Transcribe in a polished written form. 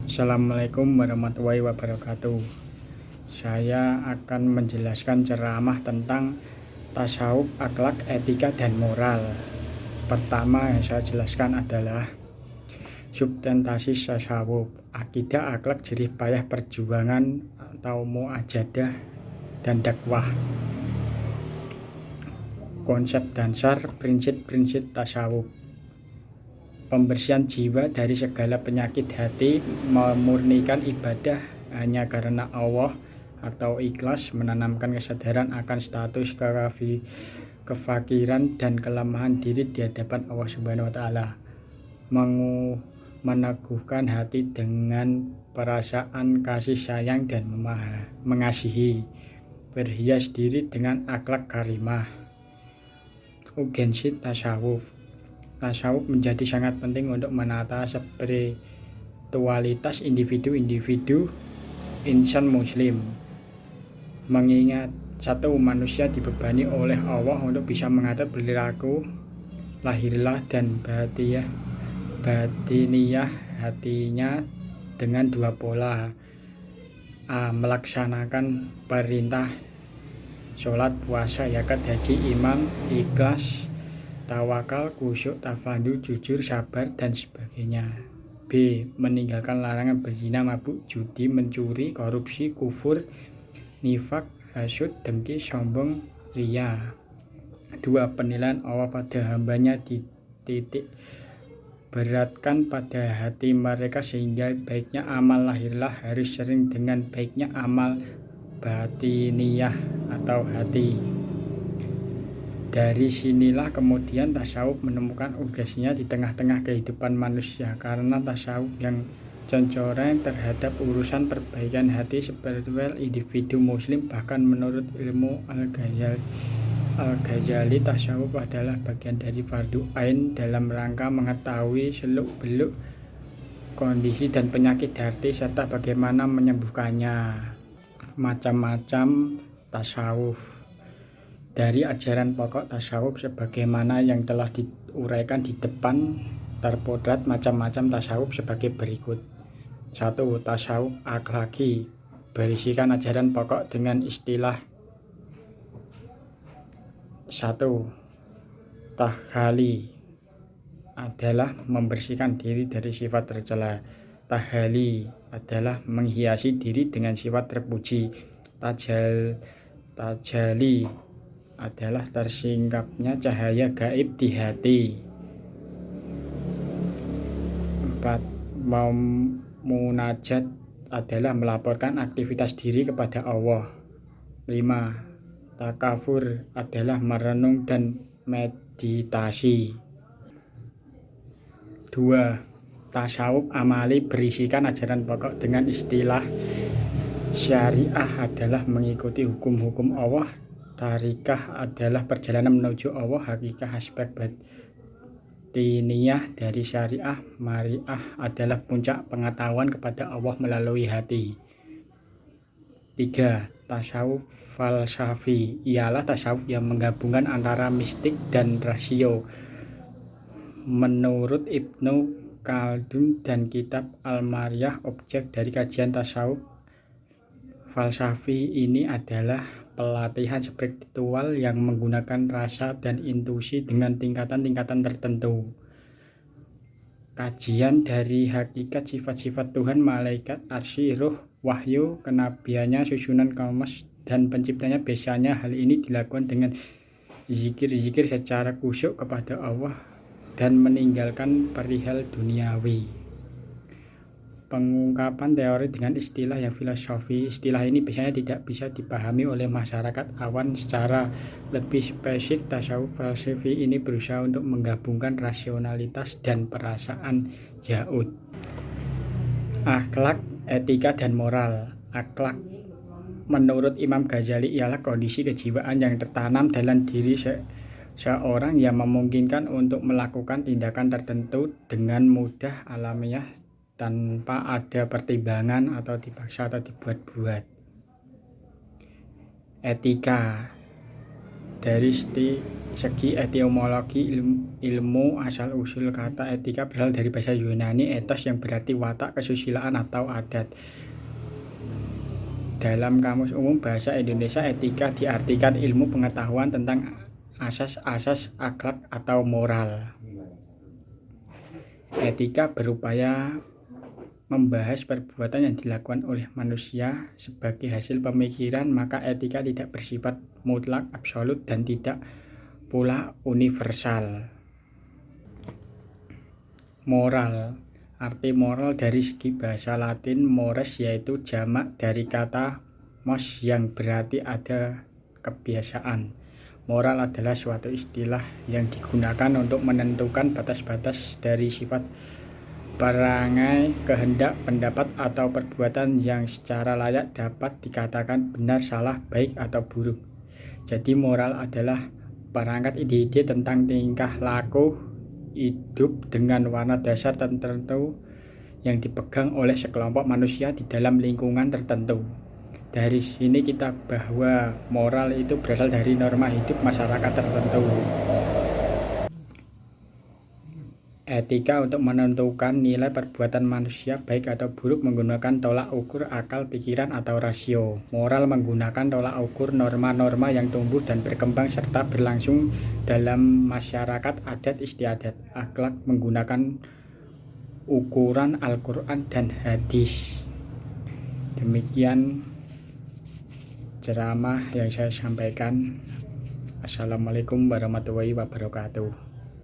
Assalamualaikum warahmatullahi wabarakatuh. Saya akan menjelaskan ceramah tentang tasawuf, akhlak, etika, dan moral. Pertama yang saya jelaskan adalah substansi tasawuf, akidah, akhlak, jerih payah perjuangan atau muajadah dan dakwah. Konsep dasar prinsip-prinsip tasawuf: pembersihan jiwa dari segala penyakit hati, memurnikan ibadah hanya karena Allah atau ikhlas, menanamkan kesadaran akan status kefakiran dan kelemahan diri di hadapan Allah Subhanahu wa taala, meneguhkan hati dengan perasaan kasih sayang dan mengasihi, berhias diri dengan akhlak karimah. Urgensi tasawuf. Tasawuf menjadi sangat penting untuk menata spiritualitas individu-individu insan muslim, mengingat satu manusia dibebani oleh Allah untuk bisa mengatur perilaku lahiriah dan batiniah hatinya dengan dua pola: melaksanakan perintah sholat, puasa, zakat, haji, iman, ikhlas, tawakal, khusyuk, tafadu, jujur, sabar, dan sebagainya. B. Meninggalkan larangan berzina, mabuk, judi, mencuri, korupsi, kufur, nifak, hasud, dengki, sombong, riya. 2. Penilaian Allah pada hambanya dititik beratkan pada hati mereka, sehingga baiknya amal lahirlah harus sering dengan baiknya amal batiniyah atau hati. Dari sinilah kemudian tasawuf menemukan urgensinya di tengah-tengah kehidupan manusia, karena tasawuf yang concoreng terhadap urusan perbaikan hati spiritual individu muslim. Bahkan menurut ilmu Al-Ghazali, tasawuf adalah bagian dari fardu ain dalam rangka mengetahui seluk-beluk kondisi dan penyakit hati serta bagaimana menyembuhkannya. Macam-macam tasawuf. Dari ajaran pokok tasawuf sebagaimana yang telah diuraikan di depan, terdapat macam-macam tasawuf sebagai berikut. 1. Tasawuf akhlaki, berisikan ajaran pokok dengan istilah: 1. Tahali adalah membersihkan diri dari sifat tercela. Tahali adalah menghiasi diri dengan sifat terpuji. Tajali adalah tersingkapnya cahaya gaib di hati. 4. Munajat adalah melaporkan aktivitas diri kepada Allah. 5. Takafur adalah merenung dan meditasi. 2. Tasawuf amali, berisikan ajaran pokok dengan istilah syariah adalah mengikuti hukum-hukum Allah. Tarikah adalah perjalanan menuju Allah. Hakikah aspek batiniyah dari syariah. Mari'ah adalah puncak pengetahuan kepada Allah melalui hati. 3. Tasawuf falsafi ialah tasawuf yang menggabungkan antara mistik dan rasio. Menurut Ibnu Khaldun dan kitab Al-Mariyah, objek dari kajian tasawuf falsafi ini adalah pelatihan spiritual yang menggunakan rasa dan intuisi dengan tingkatan-tingkatan tertentu. Kajian dari hakikat sifat-sifat Tuhan, malaikat, arsy, ruh, wahyu, kenabiannya, susunan kosmos, dan penciptanya. Biasanya hal ini dilakukan dengan zikir-zikir secara khusyuk kepada Allah dan meninggalkan perihal duniawi. Pengungkapan teori dengan istilah yang filosofi. Istilah ini biasanya tidak bisa dipahami oleh masyarakat awan. Secara lebih spesifik, tasawuf falsafi ini berusaha untuk menggabungkan rasionalitas dan perasaan jaud. Akhlak, etika, dan moral. Akhlak menurut Imam Ghazali ialah kondisi kejiwaan yang tertanam dalam diri seorang yang memungkinkan untuk melakukan tindakan tertentu dengan mudah, alamiah, tanpa ada pertimbangan atau dipaksa atau dibuat-buat. Etika Dari segi etimologi ilmu asal-usul kata etika berasal dari bahasa Yunani ethos yang berarti watak, kesusilaan atau adat. Dalam Kamus Umum Bahasa Indonesia, etika diartikan ilmu pengetahuan tentang asas-asas akhlak atau moral. Etika berupaya membahas perbuatan yang dilakukan oleh manusia sebagai hasil pemikiran, maka etika tidak bersifat mutlak, absolut, dan tidak pula universal. Moral. Arti moral dari segi bahasa Latin mores yaitu jamak dari kata mos yang berarti ada kebiasaan. Moral adalah suatu istilah yang digunakan untuk menentukan batas-batas dari sifat, perangai, kehendak, pendapat, atau perbuatan yang secara layak dapat dikatakan benar, salah, baik, atau buruk. Jadi moral adalah perangkat ide-ide tentang tingkah laku hidup dengan warna dasar tertentu yang dipegang oleh sekelompok manusia di dalam lingkungan tertentu. Dari sini kita bahwa moral itu berasal dari norma hidup masyarakat tertentu. Etika untuk menentukan nilai perbuatan manusia baik atau buruk menggunakan tolak ukur akal, pikiran, atau rasio. Moral menggunakan tolak ukur norma-norma yang tumbuh dan berkembang serta berlangsung dalam masyarakat adat istiadat. Akhlak menggunakan ukuran Al-Quran dan hadis. Demikian ceramah yang saya sampaikan. Assalamualaikum warahmatullahi wabarakatuh.